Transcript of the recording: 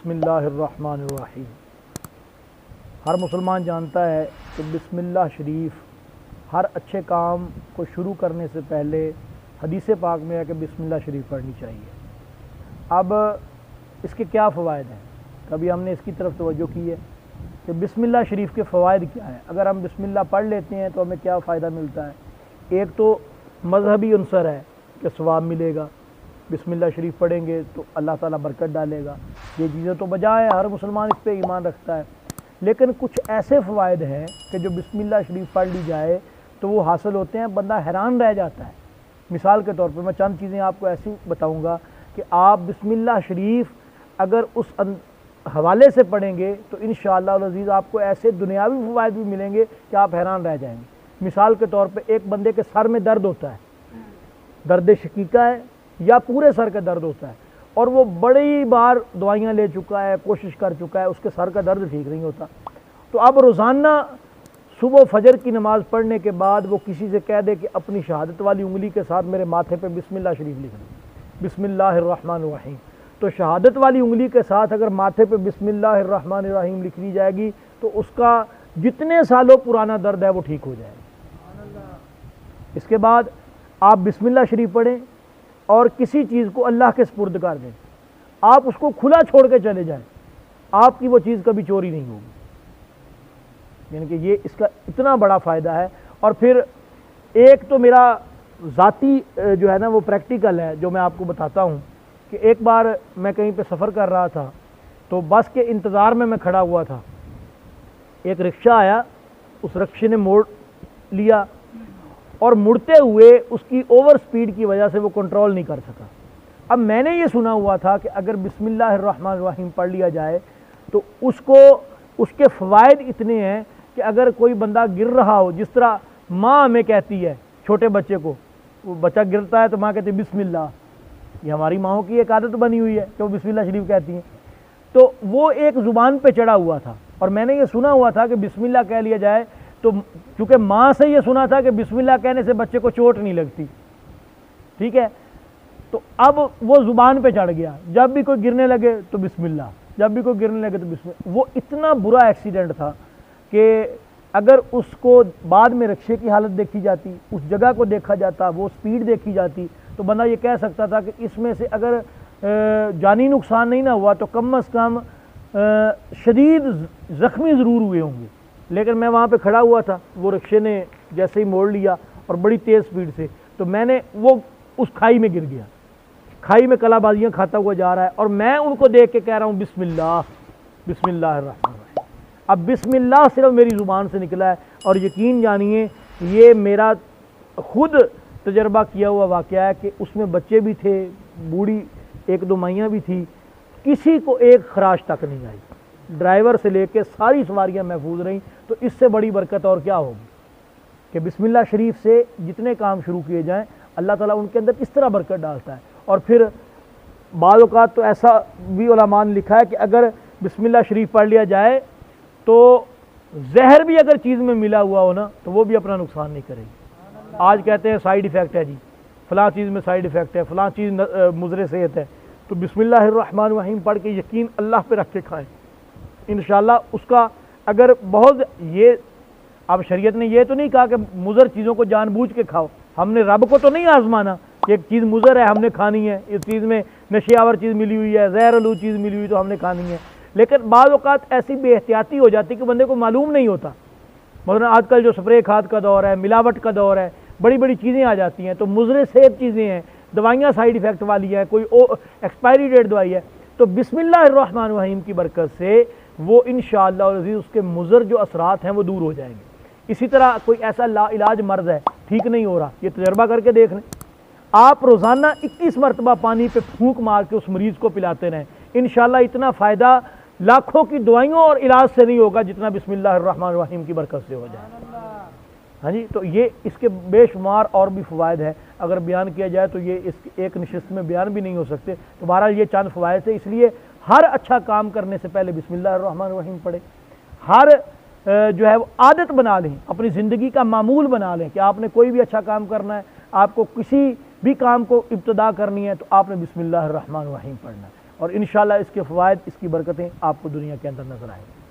बिस्मिल्लाहिर्रहमानिर्रहीम। हर मुसलमान जानता है कि बिस्मिल्लाह शरीफ हर अच्छे काम को शुरू करने से पहले हदीस पाक में है कि बिस्मिल्लाह शरीफ पढ़नी चाहिए। अब इसके क्या फ़वाइद हैं, कभी हमने इसकी तरफ तवज्जो की है कि बिस्मिल्लाह शरीफ के फ़वाइद क्या हैं। अगर हम बिस्मिल्लाह पढ़ लेते हैं तो हमें क्या फ़ायदा मिलता है। एक तो मज़हबी अंसर है कि सवाब मिलेगा, बिस्मिल्लाह शरीफ पढ़ेंगे तो अल्लाह ताला बरकत डालेगा। ये चीज़ें तो बजाय हर मुसलमान इस पर ईमान रखता है, लेकिन कुछ ऐसे फ़वाइद हैं कि जो बिस्मिल्लाह शरीफ पढ़ ली जाए तो वो हासिल होते हैं, बंदा हैरान रह जाता है। मिसाल के तौर पर मैं चंद चीज़ें आपको ऐसी बताऊँगा कि आप बिस्मिल्लाह शरीफ अगर उस हवाले से पढ़ेंगे तो इंशाअल्लाह अज़ीज़ आपको ऐसे दुनियावी फ़वाइद भी मिलेंगे कि आप हैरान रह जाएंगे। मिसाल के तौर पे एक बंदे के सर में दर्द होता है, दर्द शकीका है या पूरे सर का दर्द होता है, और वो बड़ी बार दवाइयाँ ले चुका है, कोशिश कर चुका है, उसके सर का दर्द ठीक नहीं होता। तो अब रोज़ाना सुबह फजर की नमाज़ पढ़ने के बाद वो किसी से कह दे कि अपनी शहादत वाली उंगली के साथ मेरे माथे पे बिस्मिल्लाह शरीफ लिख दो, बिस्मिल्लाहिर्रहमानिर्रहीम। तो शहादत वाली उंगली के साथ अगर माथे पे बिस्मिल्लाहिर्रहमानिर्रहीम लिख ली जाएगी तो उसका जितने सालों पुराना दर्द है वो ठीक हो जाएगा। इसके बाद आप बिस्मिल्लाह शरीफ पढ़ें और किसी चीज़ को अल्लाह के सुपुर्द कर दें, आप उसको खुला छोड़ के चले जाएं, आपकी वो चीज़ कभी चोरी नहीं होगी। यानी कि ये इसका इतना बड़ा फ़ायदा है। और फिर एक तो मेरा ज़ाती जो है ना वो प्रैक्टिकल है जो मैं आपको बताता हूँ कि एक बार मैं कहीं पे सफ़र कर रहा था तो बस के इंतज़ार में मैं खड़ा हुआ था, एक रिक्शा आया, उस रिक्शे ने मोड़ लिया और मुड़ते हुए उसकी ओवर स्पीड की वजह से वो कंट्रोल नहीं कर सका। अब मैंने ये सुना हुआ था कि अगर बिस्मिल्लाहिर्रहमानिर्रहीम पढ़ लिया जाए तो उसके फ़वाइद इतने हैं कि अगर कोई बंदा गिर रहा हो, जिस तरह माँ हमें कहती है छोटे बच्चे को, वो बच्चा गिरता है तो माँ कहती है बिस्मिल्लाह, ये हमारी माँओं की एक आदत बनी हुई है कि वो बिस्मिल्लाह शरीफ कहती हैं। तो वो एक ज़ुबान पे चढ़ा हुआ था और मैंने ये सुना हुआ था कि बिस्मिल्लाह कह लिया जाए तो चूँकि माँ से ये सुना था कि बिस्मिल्लाह कहने से बच्चे को चोट नहीं लगती, ठीक है, तो अब वो ज़ुबान पे चढ़ गया, जब भी कोई गिरने लगे तो बिस्मिल्लाह, जब भी कोई गिरने लगे तो बिस्मिल्लाह। वो इतना बुरा एक्सीडेंट था कि अगर उसको बाद में रिक्शे की हालत देखी जाती, उस जगह को देखा जाता, वो स्पीड देखी जाती, तो बंदा ये कह सकता था कि इसमें से अगर जानी नुकसान नहीं ना हुआ तो कम अज़ कम शदीद ज़ख्मी ज़रूर हुए होंगे। लेकिन मैं वहाँ पे खड़ा हुआ था, वो रिक्शे ने जैसे ही मोड़ लिया और बड़ी तेज़ स्पीड से, तो मैंने वो उस खाई में गिर गया, खाई में कलाबाजियाँ खाता हुआ जा रहा है और मैं उनको देख के कह रहा हूँ बिस्मिल्लाह बिस्मिल्लाहिर्रहमानिर्रहीम। अब बिस्मिल्लाह सिर्फ मेरी ज़ुबान से निकला है और यकीन जानिए ये मेरा खुद तजर्बा किया हुआ वाक़या है कि उसमें बच्चे भी थे, बूढ़ी एक दो माइयाँ भी थी, किसी को एक खराश तक नहीं आई, ड्राइवर से लेके सारी सवारियाँ महफूज रहीं। तो इससे बड़ी बरकत और क्या होगी कि बिस्मिल्लाह शरीफ से जितने काम शुरू किए जाएँ अल्लाह ताला उनके अंदर इस तरह बरकत डालता है। और फिर बाज़ औक़ात तो ऐसा भी उलमा ने लिखा है कि अगर बिस्मिल्लाह शरीफ पढ़ लिया जाए तो जहर भी अगर चीज़ में मिला हुआ हो ना तो वो भी अपना नुकसान नहीं करेगी। आज कहते हैं साइड इफ़ेक्ट है जी, फ़लाँ चीज़ में साइड इफ़ेक्ट है, फ़लाँ चीज़ मुज़र सेहत है, तो बिस्मिल्लाहिर्रहमानिर्रहीम पढ़ के यकीन अल्लाह पे रख के खाएँ, इंशाअल्लाह उसका अगर बहुत ये अब शरीयत ने ये तो नहीं कहा कि मुज़र चीज़ों को जानबूझ के खाओ, हमने रब को तो नहीं आजमाना कि एक चीज़ मुज़र है हमने खानी है, इस चीज़ में नशियावर चीज़ मिली हुई है, ज़हरलू चीज़ मिली हुई तो हमने खानी है। लेकिन बाज़ औक़ात ऐसी बेहतियाती हो जाती कि बंदे को मालूम नहीं होता, मतलब आजकल जो स्प्रे खाद का दौर है, मिलावट का दौर है, बड़ी बड़ी चीज़ें आ जाती हैं, तो मुज़र सेहत चीज़ें हैं, दवाइयाँ साइड इफ़ेक्ट वाली हैं, कोई एक्सपायरी डेट दवाई है, तो बिस्मिल्लाहिर्रहमानिर्रहीम की बरकत से वो इंशाअल्लाह अज़ीज़ उसके मुज़र जो असरात हैं वो दूर हो जाएंगे। इसी तरह कोई ऐसा लाइलाज मर्ज़ है, ठीक नहीं हो रहा, ये तजर्बा करके देख लें, आप रोज़ाना 21 मरतबा पानी पे फूंक मार के उस मरीज़ को पिलाते रहें, इंशाअल्लाह इतना फ़ायदा लाखों की दवाइयों और इलाज से नहीं होगा जितना बिस्मिल्लाहिर्रहमानिर्रहीम की बरकत से हो जाए। हाँ जी, तो ये इसके बेशुमार और भी फ़वाइद हैं, अगर बयान किया जाए तो ये इस एक नशिस्त में बयान भी नहीं हो सकते। तो बहरहाल ये चंद फ़वाइद थे, इसलिए हर अच्छा काम करने से पहले बिस्मिल्लाहिर्रहमानिर्रहीम पढ़े, हर जो है वो आदत बना लें, अपनी ज़िंदगी का मामूल बना लें कि आपने कोई भी अच्छा काम करना है, आपको किसी भी काम को इब्तदा करनी है तो आपने बिस्मिल्लाहिर्रहमानिर्रहीम पढ़ना है। और इंशाल्लाह इसके फ़वाइद, इसकी बरकतें आपको दुनिया के अंदर नज़र आएंगी।